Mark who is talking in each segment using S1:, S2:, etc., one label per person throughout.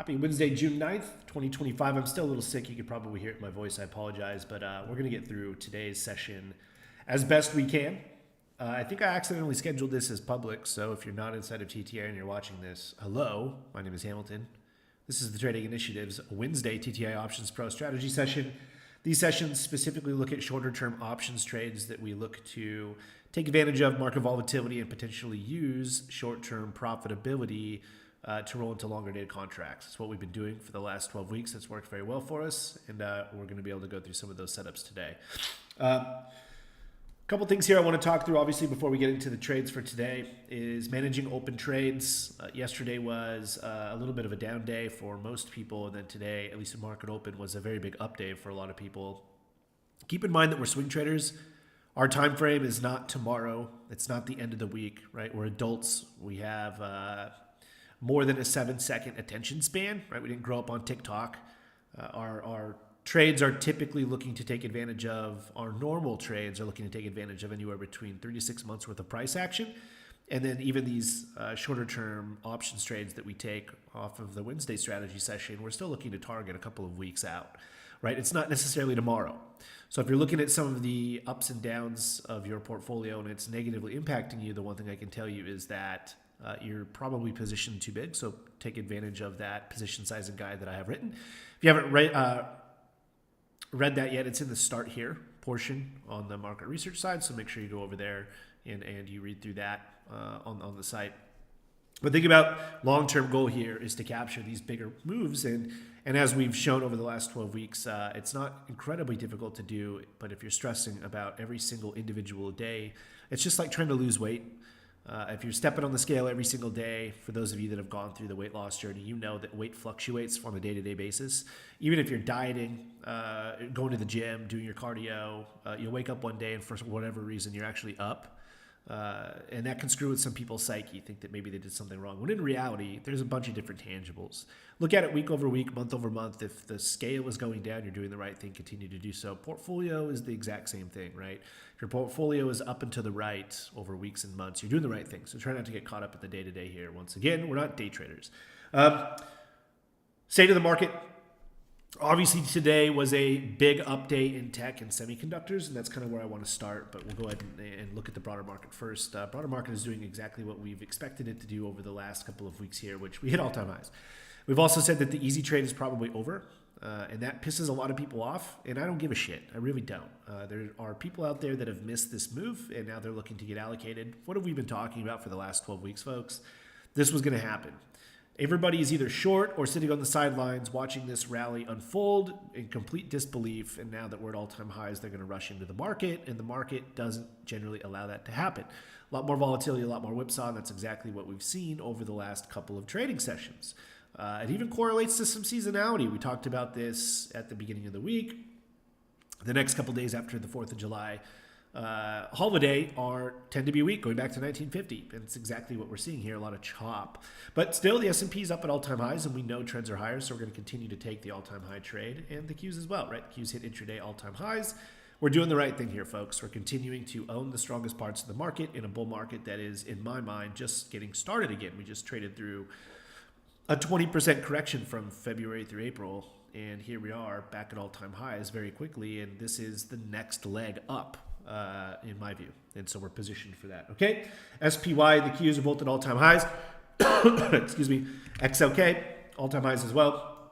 S1: Happy Wednesday, June 9th, 2025. I'm still a little sick. You could probably hear it in my voice. I apologize, but we're going to get through today's session as best we can. I think I accidentally scheduled this as public, so if you're not inside of TTI and you're watching this, hello, my name is Hamilton. This is the Trading Initiative's Wednesday TTI Options Pro Strategy session. These sessions specifically look at shorter-term options trades that we look to take advantage of market volatility and potentially use short-term profitability to roll into longer-dated contracts. It's what we've been doing for the last 12 weeks. It's worked very well for us, and we're going to be able to go through some of those setups today. A couple things here I want to talk through, obviously, before we get into the trades for today, is managing open trades. Yesterday was a little bit of a down day for most people, and then today, at least in market open, was a very big up day for a lot of people. Keep in mind that we're swing traders. Our time frame is not tomorrow. It's not the end of the week, right? We're adults. We have more than a 7-second attention span, right? We didn't grow up on TikTok. Our trades are typically looking to take advantage of, our normal trades are looking to take advantage of anywhere between 3 to 6 months worth of price action. And then even these shorter term options trades that we take off of the Wednesday strategy session, we're still looking to target a couple of weeks out, right? It's not necessarily tomorrow. So if you're looking at some of the ups and downs of your portfolio and it's negatively impacting you, the one thing I can tell you is that you're probably positioned too big. So take advantage of that position sizing guide that I have written. If you haven't read that yet, it's in the start here portion on the market research side. So make sure you go over there and you read through that on the site. But think about long-term goal here is to capture these bigger moves. And as we've shown over the last 12 weeks, it's not incredibly difficult to do. But if you're stressing about every single individual day, it's just like trying to lose weight. If you're stepping on the scale every single day, for those of you that have gone through the weight loss journey, you know that weight fluctuates on a day-to-day basis. Even if you're dieting, going to the gym, doing your cardio, you'll wake up one day and for whatever reason, you're actually up. And that can screw with some people's psyche, think that maybe they did something wrong. When in reality, there's a bunch of different tangibles. Look at it week over week, month over month. If the scale is going down, you're doing the right thing, continue to do so. Portfolio is the exact same thing, right? If your portfolio is up and to the right over weeks and months, you're doing the right thing. So try not to get caught up in the day-to-day here. Once again, we're not day traders. State of the market. Obviously, today was a big update in tech and semiconductors, and that's kind of where I want to start, but we'll go ahead and look at the broader market first. Broader market is doing exactly what we've expected it to do over the last couple of weeks here, which we hit all-time highs. We've also said that the easy trade is probably over, and that pisses a lot of people off, and I don't give a shit. I really don't. There are people out there that have missed this move, and now they're looking to get allocated. What have we been talking about for the last 12 weeks, folks? This was going to happen. Everybody is either short or sitting on the sidelines watching this rally unfold in complete disbelief. And now that we're at all-time highs, they're going to rush into the market, and the market doesn't generally allow that to happen. A lot more volatility, a lot more whipsaw, and that's exactly what we've seen over the last couple of trading sessions. It even correlates to some seasonality. We talked about this at the beginning of the week. The next couple days after the 4th of July holiday tend to be weak, going back to 1950. And it's exactly what we're seeing here, a lot of chop. But still, the S&P is up at all-time highs, and we know trends are higher, so we're going to continue to take the all-time high trade, and the Qs as well, right? The Qs hit intraday all-time highs. We're doing the right thing here, folks. We're continuing to own the strongest parts of the market in a bull market that is, in my mind, just getting started again. We just traded through a 20% correction from February through April, and here we are back at all-time highs very quickly, and this is the next leg up. In my view. And so we're positioned for that. Okay. SPY, the Qs are both at all-time highs. Excuse me. XLK, all-time highs as well.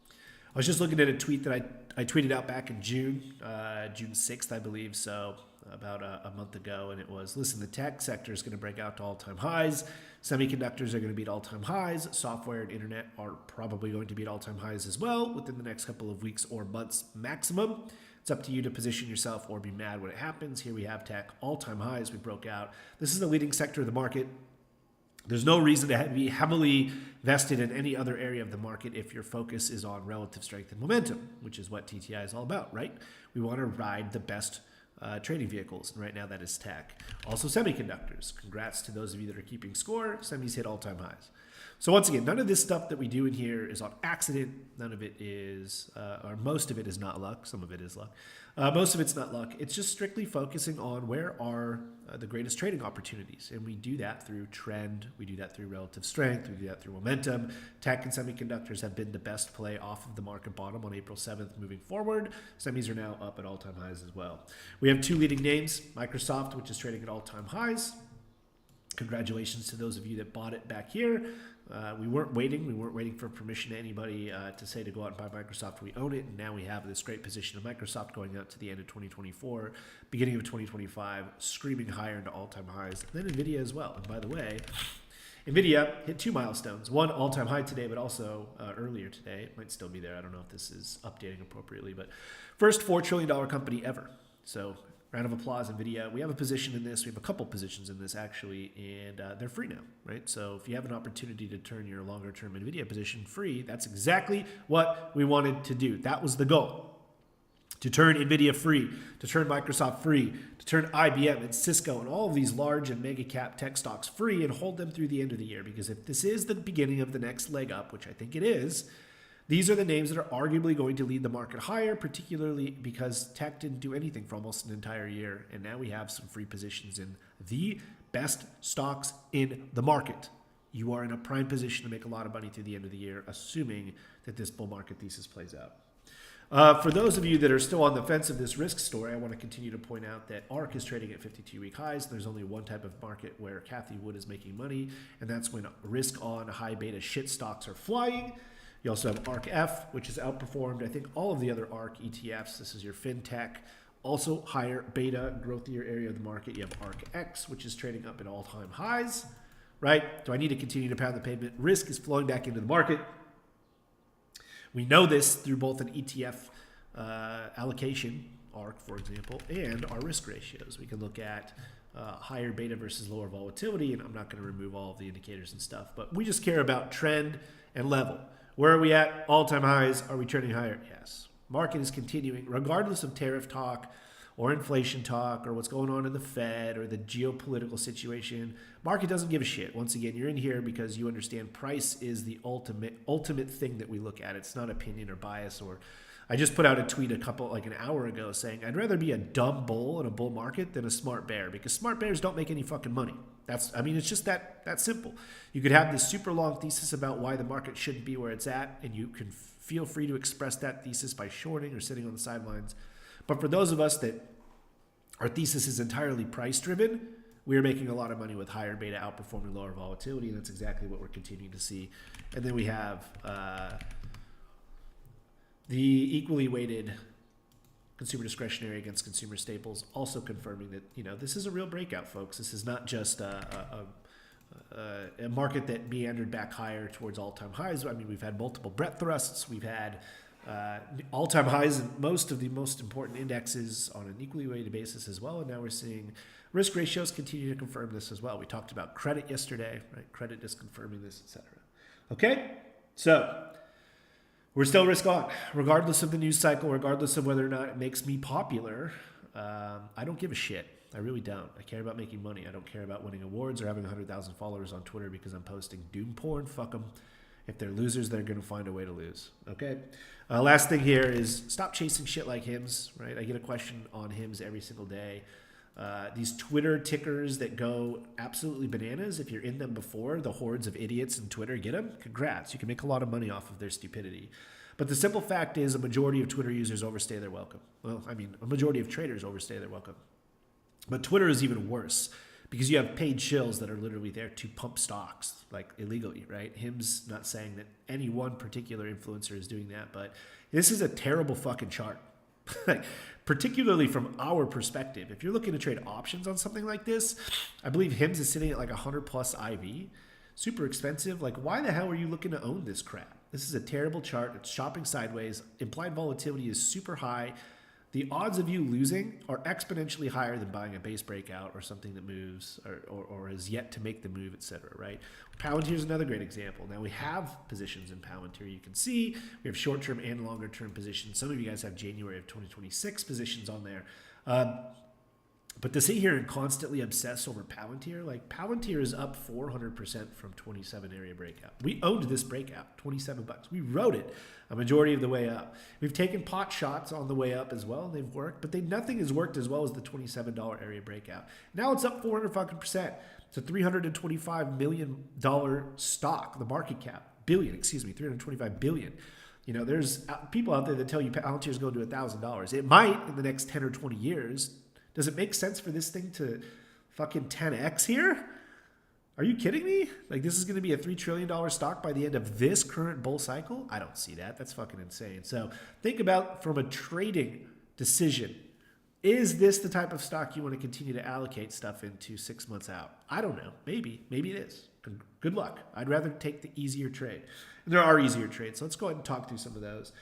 S1: I was just looking at a tweet that I tweeted out back in June 6th, I believe. So about a month ago. And it was, listen, the tech sector is going to break out to all-time highs. Semiconductors are going to be at all-time highs. Software and internet are probably going to be at all-time highs as well within the next couple of weeks or months maximum. It's up to you to position yourself or be mad when it happens. Here we have tech, all-time highs we broke out. This is the leading sector of the market. There's no reason to be heavily vested in any other area of the market if your focus is on relative strength and momentum, which is what TTI is all about, right? We want to ride the best trading vehicles, and right now that is tech. Also semiconductors. Congrats to those of you that are keeping score. Semis hit all-time highs. So once again, none of this stuff that we do in here is on accident. None of it is, or most of it is not luck. Some of it is luck. Most of it's not luck. It's just strictly focusing on where are the greatest trading opportunities. And we do that through trend. We do that through relative strength. We do that through momentum. Tech and semiconductors have been the best play off of the market bottom on April 7th moving forward. Semis are now up at all-time highs as well. We have two leading names, Microsoft, which is trading at all-time highs. Congratulations to those of you that bought it back here. We weren't waiting for permission to anybody to say to go out and buy Microsoft. We own it, and now we have this great position of Microsoft going out to the end of 2024, beginning of 2025, screaming higher into all-time highs. And then NVIDIA as well. And by the way, NVIDIA hit two milestones. One, all-time high today, but also earlier today. It might still be there. I don't know if this is updating appropriately, but first $4 trillion company ever. So round of applause, NVIDIA. We have a position in this. We have a couple positions in this, actually, and they're free now, right? So if you have an opportunity to turn your longer-term NVIDIA position free, that's exactly what we wanted to do. That was the goal, to turn NVIDIA free, to turn Microsoft free, to turn IBM and Cisco and all of these large and mega-cap tech stocks free and hold them through the end of the year. Because if this is the beginning of the next leg up, which I think it is, these are the names that are arguably going to lead the market higher, particularly because tech didn't do anything for almost an entire year. And now we have some free positions in the best stocks in the market. You are in a prime position to make a lot of money through the end of the year, assuming that this bull market thesis plays out. For those of you that are still on the fence of this risk story, I want to continue to point out that ARK is trading at 52-week highs. There's only one type of market where Cathie Wood is making money, and that's when risk-on, high-beta shit stocks are flying. You also have ARK-F, which has outperformed, I think, all of the other ARK ETFs. This is your fintech, also higher beta, growthier area of the market. You have ARK-X, which is trading up at all-time highs, right? Do I need to continue to pound the pavement? Risk is flowing back into the market. We know this through both an ETF allocation, ARK, for example, and our risk ratios. We can look at higher beta versus lower volatility, and I'm not going to remove all of the indicators and stuff, but we just care about trend and level. Where are we at? All-time highs. Are we trending higher? Yes. Market is continuing, regardless of tariff talk or inflation talk or what's going on in the Fed or the geopolitical situation. Market doesn't give a shit. Once again, you're in here because you understand price is the ultimate thing that we look at. It's not opinion or bias. Or I just put out a tweet an hour ago saying I'd rather be a dumb bull in a bull market than a smart bear, because smart bears don't make any fucking money. It's just that simple. You could have this super long thesis about why the market shouldn't be where it's at, and you can feel free to express that thesis by shorting or sitting on the sidelines. But for those of us that our thesis is entirely price driven, we are making a lot of money with higher beta outperforming lower volatility, and that's exactly what we're continuing to see. And then we have the equally weighted consumer discretionary against consumer staples, also confirming that, this is a real breakout, folks. This is not just a market that meandered back higher towards all-time highs. We've had multiple breadth thrusts. We've had all-time highs in most of the most important indexes on an equally weighted basis as well. And now we're seeing risk ratios continue to confirm this as well. We talked about credit yesterday, right? Credit is confirming this, etc. Okay, so we're still risk on, regardless of the news cycle, regardless of whether or not it makes me popular. I don't give a shit. I really don't. I care about making money. I don't care about winning awards or having 100,000 followers on Twitter because I'm posting doom porn. Fuck them. If they're losers, they're going to find a way to lose. Okay. Last thing here is stop chasing shit like HIMS, right? I get a question on HIMS every single day. These Twitter tickers that go absolutely bananas. If you're in them before, the hordes of idiots in Twitter, get them. Congrats. You can make a lot of money off of their stupidity. But the simple fact is a majority of Twitter users overstay their welcome. Well, a majority of traders overstay their welcome. But Twitter is even worse because you have paid shills that are literally there to pump stocks, like illegally, right? HIM's not saying that any one particular influencer is doing that, but this is a terrible fucking chart. Particularly from our perspective. If you're looking to trade options on something like this, I believe HIMS is sitting at like 100 plus IV. Super expensive. Like, why the hell are you looking to own this crap? This is a terrible chart. It's shopping sideways. Implied volatility is super high. The odds of you losing are exponentially higher than buying a base breakout or something that moves or is yet to make the move, etc. Right? Palantir is another great example. Now we have positions in Palantir. You can see we have short-term and longer-term positions. Some of you guys have January of 2026 positions on there. But to sit here and constantly obsess over Palantir, like Palantir is up 400% from 27 area breakout. We owned this breakout, 27 bucks. We rode it a majority of the way up. We've taken pot shots on the way up as well, and they've worked, but nothing has worked as well as the $27 area breakout. Now it's up 400%. It's a $325 million stock, the market cap. $325 billion. You know, there's people out there that tell you Palantir is going to do $1,000. It might in the next 10 or 20 years. Does it make sense for this thing to fucking 10x here? Are you kidding me? Like, this is going to be a $3 trillion stock by the end of this current bull cycle? I don't see that. That's fucking insane. So think about from a trading decision. Is this the type of stock you want to continue to allocate stuff into 6 months out? I don't know. Maybe it is. Good luck. I'd rather take the easier trade. And there are easier trades. So let's go ahead and talk through some of those.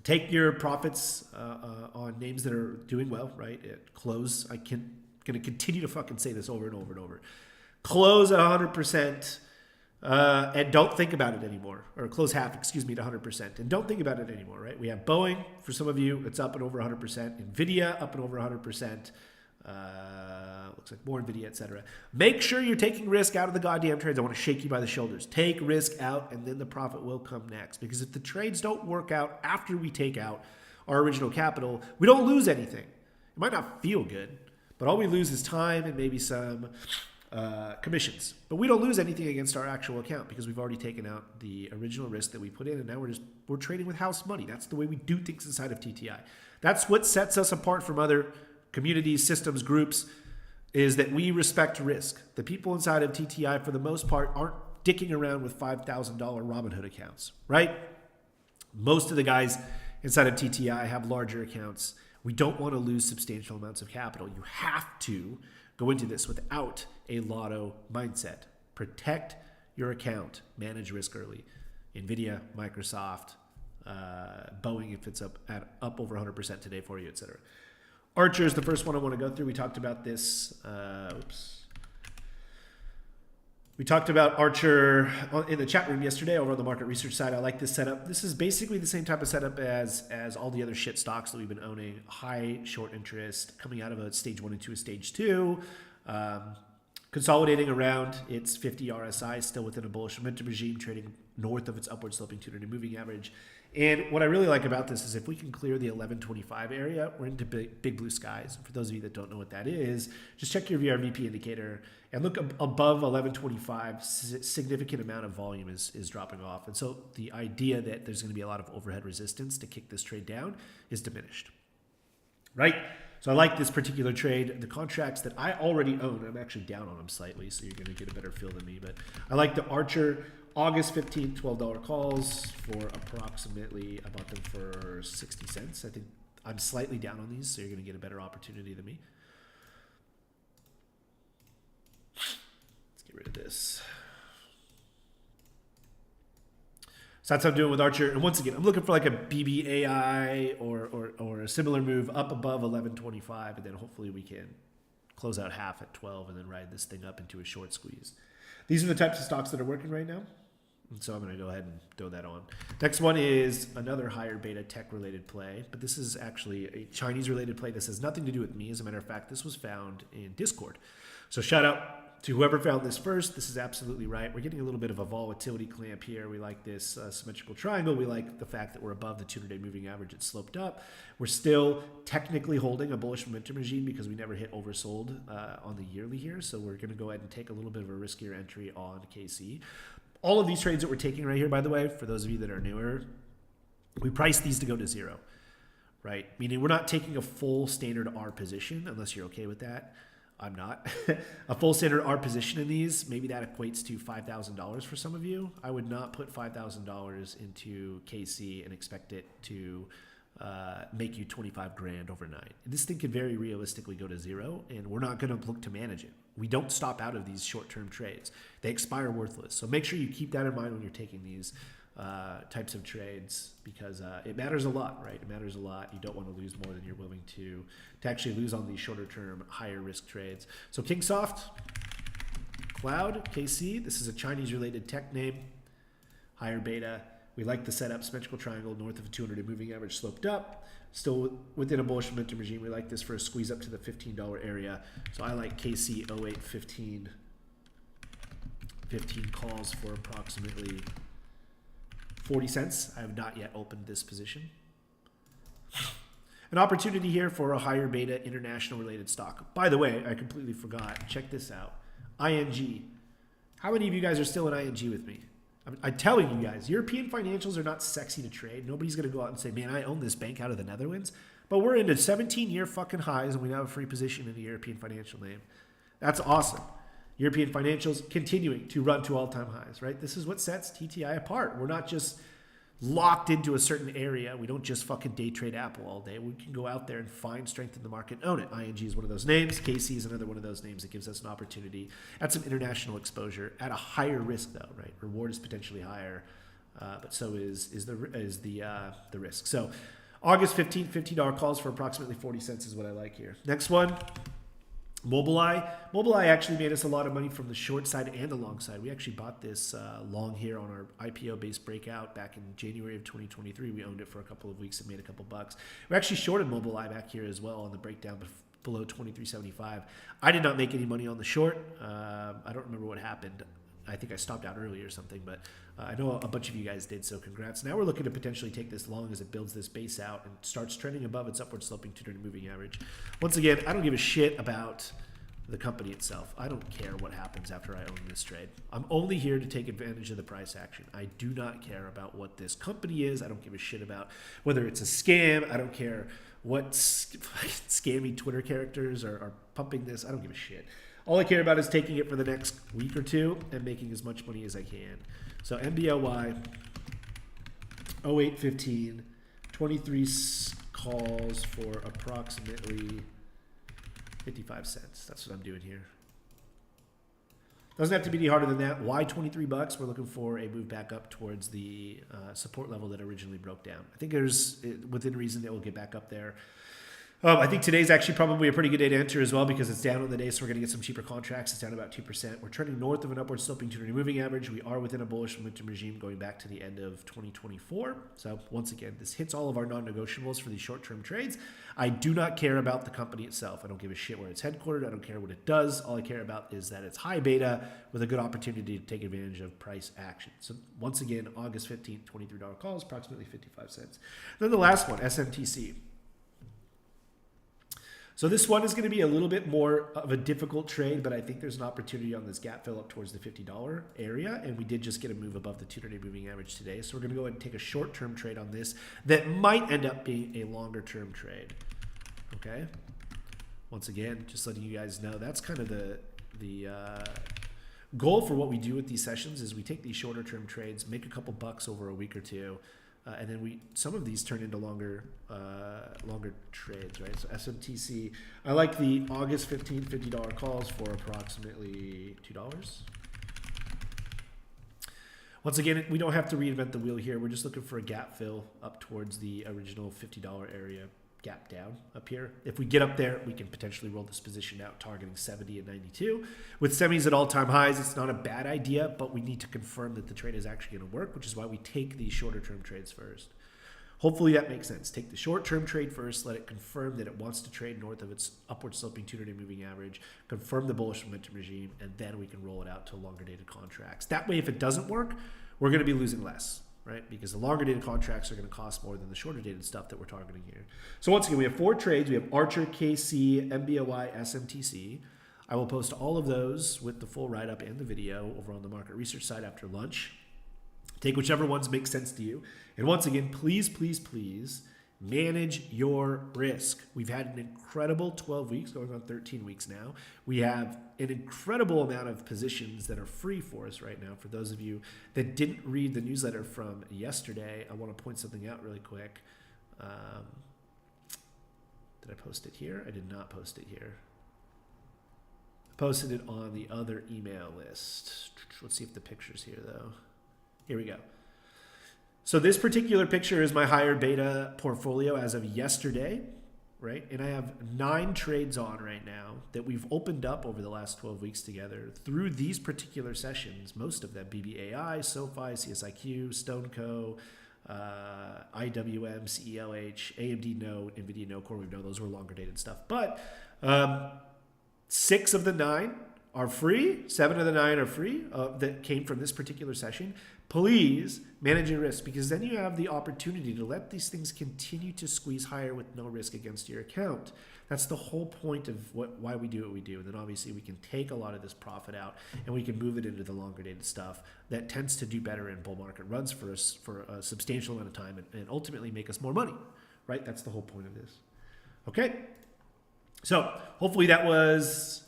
S1: Take your profits on names that are doing well, right? At close, going to continue to fucking say this over and over and over. Close at 100% and don't think about it anymore. Or close half, at 100%. And don't think about it anymore, right? We have Boeing, for some of you, it's up and over 100%. NVIDIA, up and over 100%. Looks like more NVIDIA, etc. Make sure you're taking risk out of the goddamn trades. I want to shake you by the shoulders. Take risk out, and then the profit will come next. Because if the trades don't work out after we take out our original capital, we don't lose anything. It might not feel good, but all we lose is time and maybe some commissions. But we don't lose anything against our actual account because we've already taken out the original risk that we put in, and now we're trading with house money. That's the way we do things inside of TTI. That's what sets us apart from other communities, systems, groups, is that we respect risk. The people inside of TTI, for the most part, aren't dicking around with $5,000 Robinhood accounts, right? Most of the guys inside of TTI have larger accounts. We don't want to lose substantial amounts of capital. You have to go into this without a lotto mindset. Protect your account. Manage risk early. NVIDIA, Microsoft, Boeing, if it's up over 100% today for you, etc. Archer is the first one I want to go through. We talked about this. We talked about Archer in the chat room yesterday over on the market research side. I like this setup. This is basically the same type of setup as all the other shit stocks that we've been owning. High short interest, coming out of a stage 1 and 2 a stage 2. Consolidating around its 50 RSI, still within a bullish momentum regime, trading north of its upward sloping 200 moving average. And what I really like about this is if we can clear the 1125 area, we're into big blue skies. For those of you that don't know what that is, just check your VRVP indicator and look above 1125. Significant amount of volume is dropping off. And so the idea that there's going to be a lot of overhead resistance to kick this trade down is diminished, right? So I like this particular trade. The contracts that I already own, I'm actually down on them slightly, so you're going to get a better feel than me. But I like the Archer August 15th, $12 calls for approximately, I bought them for 60 cents. I think I'm slightly down on these, so you're going to get a better opportunity than me. Let's get rid of this. So that's what I'm doing with Archer. And once again, I'm looking for like a BBAI or a similar move up above 1125, and then hopefully we can close out half at 12 and then ride this thing up into a short squeeze. These are the types of stocks that are working right now. And so I'm going to go ahead and throw that on. Next one is another higher beta tech-related play, but this is actually a Chinese-related play. This has nothing to do with me. As a matter of fact, this was found in Discord. So shout out to whoever found this first. This is absolutely right. We're getting a little bit of a volatility clamp here. We like this symmetrical triangle. We like the fact that we're above the 200-day moving average. It's sloped up. We're still technically holding a bullish momentum regime because we never hit oversold on the yearly here. So we're going to go ahead and take a little bit of a riskier entry on KC. All of these trades that we're taking right here, by the way, for those of you that are newer, we priced these to go to zero, right? Meaning we're not taking a full standard R position, unless you're okay with that. I'm not. A full standard R position in these, maybe that equates to $5,000 for some of you. I would not put $5,000 into KC and expect it to make you 25 grand overnight. This thing could very realistically go to zero, and we're not going to look to manage it. We don't stop out of these short-term trades. They expire worthless. So make sure you keep that in mind when you're taking these types of trades, because it matters a lot, right? It matters a lot. You don't want to lose more than you're willing to actually lose on these shorter-term, higher-risk trades. So Kingsoft, Cloud, KC, this is a Chinese-related tech name, higher beta. We like the setup, symmetrical triangle north of a 200-day moving average sloped up. Still within a bullish momentum regime. We like this for a squeeze up to the $15 area. So I like KC 0815. 15 calls for approximately 40 cents. I have not yet opened this position. An opportunity here for a higher beta international related stock. By the way, I completely forgot. Check this out. ING. How many of you guys are still in ING with me? I'm telling you guys, European financials are not sexy to trade. Nobody's going to go out and say, man, I own this bank out of the Netherlands. But we're into 17-year fucking highs, and we now have a free position in a European financial name. That's awesome. European financials continuing to run to all-time highs, right? This is what sets TTI apart. We're not just locked into a certain area. We don't just fucking day trade Apple all day. We can go out there and find strength in the market and own it. ING is one of those names. KC is another one of those names that gives us an opportunity at some international exposure at a higher risk, though, right? Reward is potentially higher, but so is the risk. So August 15th, $15 calls for approximately 40 cents is what I like here. Next one. Mobileye. Mobileye actually made us a lot of money from the short side and the long side. We actually bought this long here on our IPO-based breakout back in January of 2023. We owned it for a couple of weeks and made a couple bucks. We actually shorted Mobileye back here as well on the breakdown below 23.75. I did not make any money on the short. I don't remember what happened. I think I stopped out early or something, but I know a bunch of you guys did, so congrats. Now we're looking to potentially take this long as it builds this base out and starts trending above its upward sloping 200 moving average. Once again, I don't give a shit about the company itself. I don't care what happens after I own this trade. I'm only here to take advantage of the price action. I do not care about what this company is. I don't give a shit about whether it's a scam. I don't care what scammy Twitter characters are pumping this. I don't give a shit. All I care about is taking it for the next week or two and making as much money as I can. So MBLY, 0815, 23 calls for approximately 55 cents. That's what I'm doing here. Doesn't have to be any harder than that. Why 23 bucks? We're looking for a move back up towards the support level that originally broke down. I think there's, within reason, it will get back up there. I think today's actually probably a pretty good day to enter as well because it's down on the day, so we're going to get some cheaper contracts. It's down about 2%. We're trending north of an upward sloping 200 moving average. We are within a bullish momentum regime going back to the end of 2024. So once again, this hits all of our non-negotiables for these short-term trades. I do not care about the company itself. I don't give a shit where it's headquartered. I don't care what it does. All I care about is that it's high beta with a good opportunity to take advantage of price action. So once again, August 15th, $23 calls, approximately 55 cents. Then the last one, SMTC. So this one is going to be a little bit more of a difficult trade, but I think there's an opportunity on this gap fill up towards the $50 area, and we did just get a move above the 200-day moving average today. So we're going to go ahead and take a short-term trade on this that might end up being a longer-term trade. Okay? Once again, just letting you guys know, that's kind of the goal for what we do with these sessions is we take these shorter-term trades, make a couple bucks over a week or two, and then some of these turn into longer trades, right? So SMTC, I like the August 15th $50 calls for approximately $2. Once again, we don't have to reinvent the wheel here. We're just looking for a gap fill up towards the original $50 area, gap down up here. If we get up there, we can potentially roll this position out targeting 70 and 92. With semis at all-time highs, it's not a bad idea, but we need to confirm that the trade is actually going to work, which is why we take these shorter-term trades first. Hopefully that makes sense. Take the short-term trade first, let it confirm that it wants to trade north of its upward sloping 200-day moving average, confirm the bullish momentum regime, and then we can roll it out to longer dated contracts. That way, if it doesn't work, we're going to be losing less, right? Because the longer dated contracts are going to cost more than the shorter dated stuff that we're targeting here. So once again, we have 4 trades. We have Archer, KC, MBOI, SMTC. I will post all of those with the full write-up and the video over on the market research side after lunch. Take whichever ones make sense to you. And once again, please, please, please manage your risk. We've had an incredible 12 weeks, going on 13 weeks now. We have an incredible amount of positions that are free for us right now. For those of you that didn't read the newsletter from yesterday, I want to point something out really quick. Did I post it here? I did not post it here. I posted it on the other email list. Let's see if the picture's here, though. Here we go. So this particular picture is my higher beta portfolio as of yesterday. right? And I have 9 trades on right now that we've opened up over the last 12 weeks together through these particular sessions, most of them BBAI, SoFi, CSIQ, StoneCo, IWM, CELH, AMD No, NVIDIA No, CoreWeave No. Those were longer dated stuff. But 6 of the 9 are free. 7 of the 9 are free that came from this particular session. Please manage your risk, because then you have the opportunity to let these things continue to squeeze higher with no risk against your account. That's the whole point of why we do what we do. And then obviously we can take a lot of this profit out and we can move it into the longer dated stuff that tends to do better in bull market runs for us for a substantial amount of time and ultimately make us more money, right? That's the whole point of this. Okay. So hopefully that was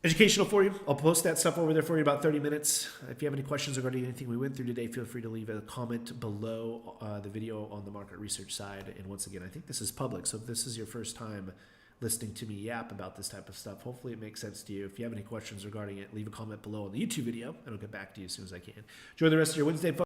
S1: educational for you. I'll post that stuff over there for you in about 30 minutes. If you have any questions regarding anything we went through today, feel free to leave a comment below the video on the market research side. And once again, I think this is public. So if this is your first time listening to me yap about this type of stuff, hopefully it makes sense to you. If you have any questions regarding it, leave a comment below on the YouTube video and I'll get back to you as soon as I can. Enjoy the rest of your Wednesday, folks.